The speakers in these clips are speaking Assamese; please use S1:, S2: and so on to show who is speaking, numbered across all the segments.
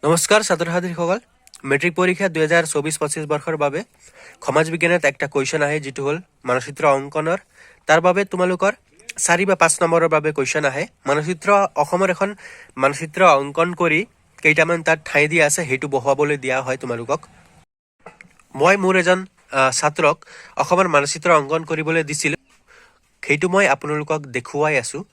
S1: নমস্কাৰ ছাত্ৰ ছাত্ৰীসকল, মেট্ৰিক পৰীক্ষা 2024-25 বৰ্ষৰ বাবে সমাজ বিজ্ঞানত একটা কুৱেশ্যন আহে যিটো হ'ল মানচিত্ৰ অংকনৰ। তাৰ বাবে তোমালোকৰ 4 বা 5 নম্বৰৰ বাবে কুৱেশ্যন আহে। অসমৰ এখন মানচিত্ৰ অংকন কৰি কেইটামান তাত ঠাই দিয়া আছে, সেইটো বহুৱাবলৈ দিয়া হয় তোমালোকক। মই মোৰ এজন ছাত্ৰক অসমৰ মানচিত্ৰ অংকন কৰিবলৈ দিছিলোঁ, সেইটো মই আপোনালোকক দেখুৱাই আছোঁ।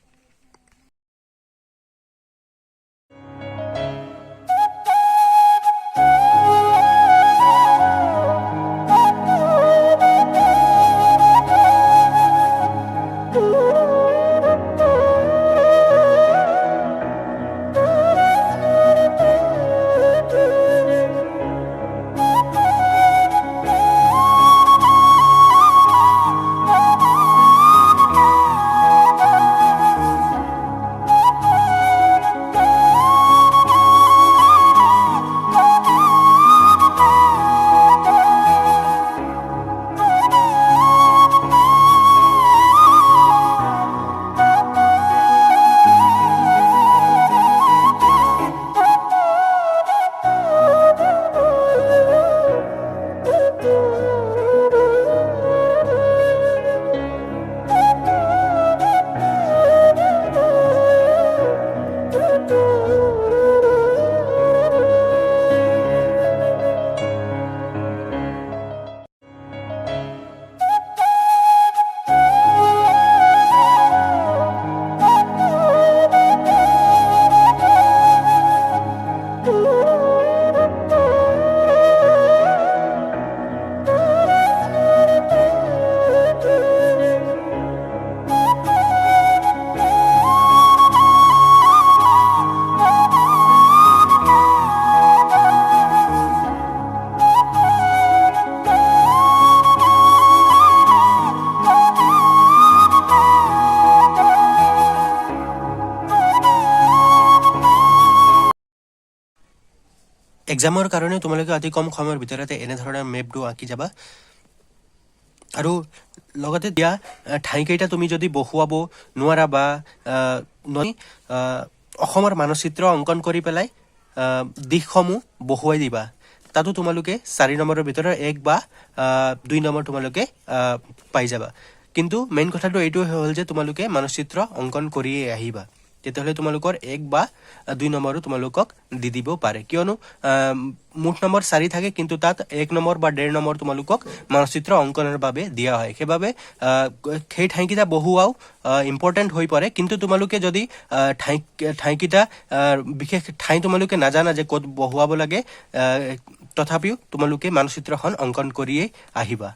S1: এক্সামৰ কাৰণে তোমালোকে অতি কম সময়ৰ ভিতৰতে এনেধৰণৰ মেপটো আঁকি যাবা। আৰু লগতে দিয়া ঠাইকেইটা তুমি যদি বহুৱাব নোৱাৰা বা অসমৰ মানচিত্ৰ অংকন কৰি পেলাই দিশসমূহ বহুৱাই দিবা। তাতো তোমালোকে 4 নম্বৰৰ ভিতৰত 1 বা 2 নম্বৰ তোমালোকে পাই যাবা। কিন্তু মেইন কথাটো এইটো হ'ল যে তোমালোকে মানচিত্ৰ অংকন কৰিয়ে আহিবা, তেতিয়াহ'লে তোমালোকৰ 1 বা 2 নম্বৰো তোমালোকক দি দিব পাৰে। কিয়নো মুঠ নম্বৰ 4 থাকে, কিন্তু তাত 1 নম্বৰ বা 1.5 নম্বৰ তোমালোকক মানচিত্ৰ অংকনৰ বাবে দিয়া হয়। সেইবাবে সেই ঠাইকেইটা বহুৱাও ইম্পৰ্টেণ্ট হৈ পৰে। কিন্তু তোমালোকে যদি ঠাইকেইটা বিশেষ ঠাই তোমালোকে নাজানা যে ক'ত বহুৱাব লাগে, তথাপিও তোমালোকে মানচিত্ৰখন অংকন কৰিয়ে আহিবা।